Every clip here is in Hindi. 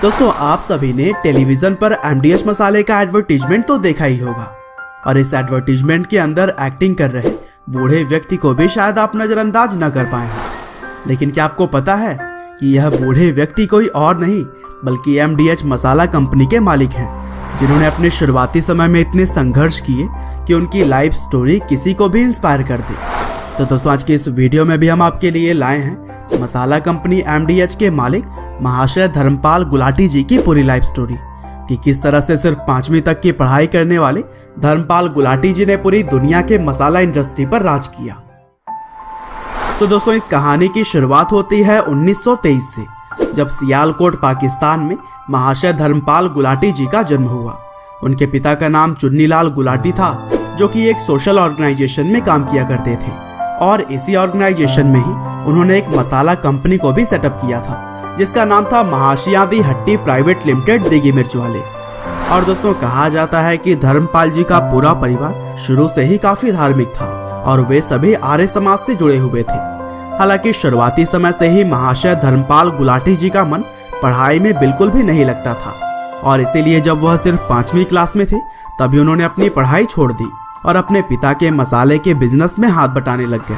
दोस्तों आप सभी ने टेलीविजन पर एमडीएच मसाले का एडवर्टीजमेंट तो देखा ही होगा और इस एडवर्टीजमेंट के अंदर एक्टिंग कर रहे बूढ़े व्यक्ति को भी शायद आप नजरअंदाज न कर पाए हैं। लेकिन क्या आपको पता है कि यह बूढ़े व्यक्ति कोई और नहीं बल्कि एमडीएच मसाला कंपनी के मालिक हैं, जिन्होंने अपने शुरुआती समय में इतने संघर्ष किए कि उनकी लाइफ स्टोरी किसी को भी इंस्पायर कर दी। तो दोस्तों आज के इस वीडियो में भी हम आपके लिए लाए हैं मसाला कंपनी एमडीएच के मालिक महाशय धर्मपाल गुलाटी जी की पूरी लाइफ स्टोरी कि किस तरह से सिर्फ 5वीं तक की पढ़ाई करने वाले धर्मपाल गुलाटी जी ने पूरी दुनिया के मसाला इंडस्ट्री पर राज किया। तो दोस्तों इस कहानी की शुरुआत होती है 1923 से, जब सियालकोट पाकिस्तान में महाशय धर्मपाल गुलाटी जी का जन्म हुआ। उनके पिता का नाम चुन्नीलाल गुलाटी था, जो कि एक सोशल ऑर्गेनाइजेशन में काम किया करते थे और इसी ऑर्गेनाइजेशन में ही उन्होंने एक मसाला कंपनी को भी सेटअप किया था, जिसका नाम था महाशियादी हट्टी प्राइवेट लिमिटेड दिघी मिर्च वाले। और दोस्तों कहा जाता है कि धर्मपाल जी का पूरा परिवार शुरू से ही काफी धार्मिक था और वे सभी आर्य समाज से जुड़े हुए थे। हालांकि शुरुआती समय से ही महाशय धर्मपाल गुलाटी जी का मन पढ़ाई में बिल्कुल भी नहीं लगता था और इसीलिए जब वह सिर्फ 5वीं क्लास में थे तभी उन्होंने अपनी पढ़ाई छोड़ दी और अपने पिता के मसाले के बिजनेस में हाथ बटाने लग गए।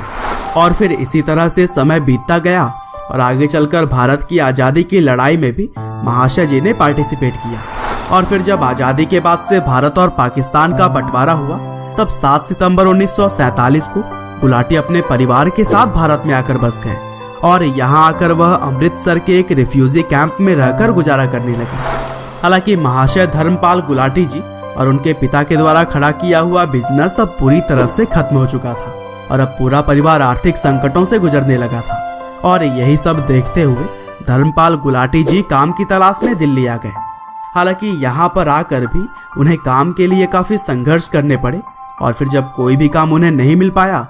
और फिर इसी तरह से समय बीतता गया और आगे चलकर भारत की आज़ादी की लड़ाई में भी महाशय जी ने पार्टिसिपेट किया। और फिर जब आज़ादी के बाद से भारत और पाकिस्तान का बंटवारा हुआ तब 7 सितंबर 1947 को गुलाटी अपने परिवार के साथ भारत में आकर बस गए और यहाँ आकर वह अमृतसर के एक रिफ्यूजी कैंप में रहकर गुजारा करने लगे। हालांकि महाशय धर्मपाल गुलाटी जी और उनके पिता के द्वारा खड़ा किया हुआ बिजनेस अब पूरी तरह से खत्म हो चुका था और अब पूरा परिवार आर्थिक संकटों से गुजरने लगा था। और यही सब देखते हुए धर्मपाल गुलाटी जी काम की तलाश में दिल्ली आ गए। हालांकि यहाँ पर आकर भी उन्हें काम के लिए काफी संघर्ष करने पड़े और फिर जब कोई भी काम उन्हें नहीं मिल पाया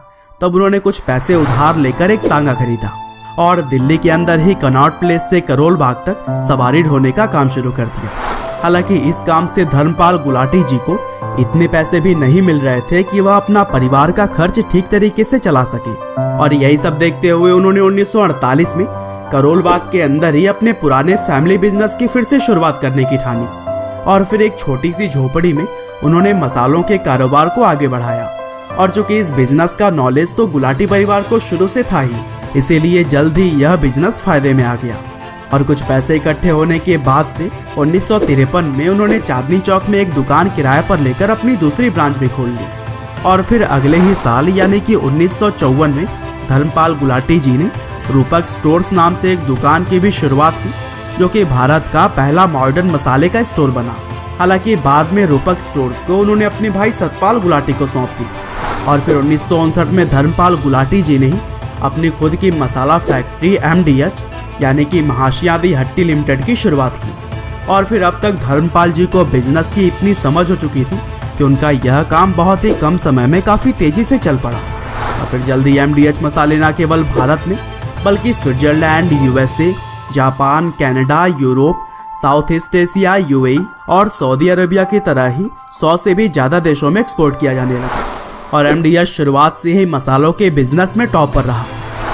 तब उन्होंने कुछ पैसे उधार लेकर एक तांगा खरीदा और दिल्ली के अंदर ही कनॉट प्लेस से करोल बाग तक सवारी ढोने का काम शुरू कर दिया। हालांकि इस काम से धर्मपाल गुलाटी जी को इतने पैसे भी नहीं मिल रहे थे कि वह अपना परिवार का खर्च ठीक तरीके से चला सके और यही सब देखते हुए उन्होंने 1948 में करोल बाग के अंदर ही अपने पुराने फैमिली बिजनेस की फिर से शुरुआत करने की ठानी और फिर एक छोटी सी झोपड़ी में उन्होंने मसालों के कारोबार को आगे बढ़ाया। और चूंकि इस बिजनेस का नॉलेज तो गुलाटी परिवार को शुरू से था ही, इसीलिए जल्द ही यह बिजनेस फायदे में आ गया और कुछ पैसे इकट्ठे होने के बाद से 1953 में उन्होंने चांदनी चौक में एक दुकान किराए पर लेकर अपनी दूसरी ब्रांच भी खोल ली। और फिर अगले ही साल यानी कि 1954 में धर्मपाल गुलाटी जी ने रूपक स्टोर्स नाम से एक दुकान की भी शुरुआत की, जो कि भारत का पहला मॉडर्न मसाले का स्टोर बना। हालांकि बाद में रूपक स्टोर्स को उन्होंने अपने भाई सतपाल गुलाटी को सौंप दी और फिर 1959 में धर्मपाल गुलाटी जी ने ही अपनी खुद की मसाला फैक्ट्री एमडीएच यानी कि महाशियादी हट्टी लिमिटेड की शुरुआत की। और फिर अब तक धर्मपाल जी को बिजनेस की इतनी समझ हो चुकी थी कि उनका यह काम बहुत ही कम समय में काफी तेजी से चल पड़ा और फिर जल्दी एमडीएच मसाले न केवल भारत में बल्कि Switzerland, USA, Japan, Canada, Europe, south east Asia, UAE और सऊदी अरेबिया की तरह ही 100 से भी ज्यादा देशों में एक्सपोर्ट किया जाने लगा और एमडीएच शुरुआत से ही मसालों के बिजनेस में टॉप पर रहा।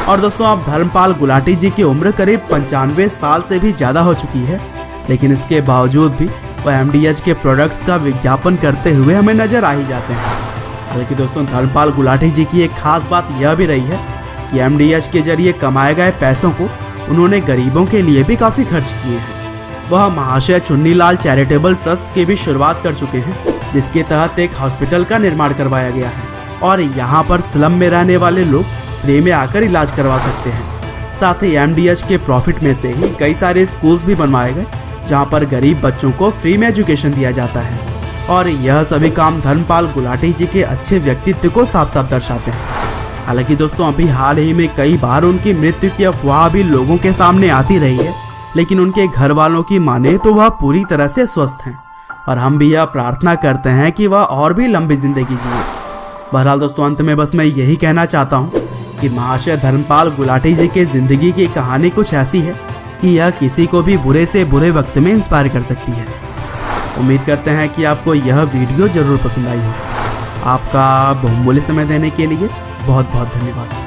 और दोस्तों अब धर्मपाल गुलाटी जी की उम्र करीब 95 साल से भी ज्यादा हो चुकी है, लेकिन इसके बावजूद भी वह एमडीएच के प्रोडक्ट्स का विज्ञापन करते हुए हमें नजर आ ही जाते हैं। हालांकि दोस्तों धर्मपाल गुलाटी जी की एक खास बात यह भी रही है कि एमडीएच के जरिए कमाए गए पैसों को उन्होंने गरीबों के लिए भी काफी खर्च किए हैं। वह महाशय चुन्नीलाल चैरिटेबल ट्रस्ट की भी शुरुआत कर चुके हैं, जिसके तहत एक हॉस्पिटल का निर्माण करवाया गया है और यहाँ पर स्लम में रहने वाले लोग फ्री में आकर इलाज करवा सकते हैं। साथ ही एमडीएच के प्रॉफिट में से ही कई सारे स्कूल्स भी बनवाए गए जहाँ पर गरीब बच्चों को फ्री में एजुकेशन दिया जाता है और यह सभी काम धर्मपाल गुलाटी जी के अच्छे व्यक्तित्व को साफ साफ दर्शाते हैं। हालांकि दोस्तों अभी हाल ही में कई बार उनकी मृत्यु की अफवाह भी लोगों के सामने आती रही है, लेकिन उनके घर वालों की माने तो वह पूरी तरह से स्वस्थ हैं और हम भी यह प्रार्थना करते हैं कि वह और भी लंबी जिंदगी जिए। बहरहाल दोस्तों अंत में बस मैं यही कहना चाहता हूँ कि महाशय धर्मपाल गुलाटी जी के जिंदगी की कहानी कुछ ऐसी है कि यह किसी को भी बुरे से बुरे वक्त में इंस्पायर कर सकती है। उम्मीद करते हैं कि आपको यह वीडियो जरूर पसंद आई हो। आपका बहुमूल्य समय देने के लिए बहुत बहुत धन्यवाद।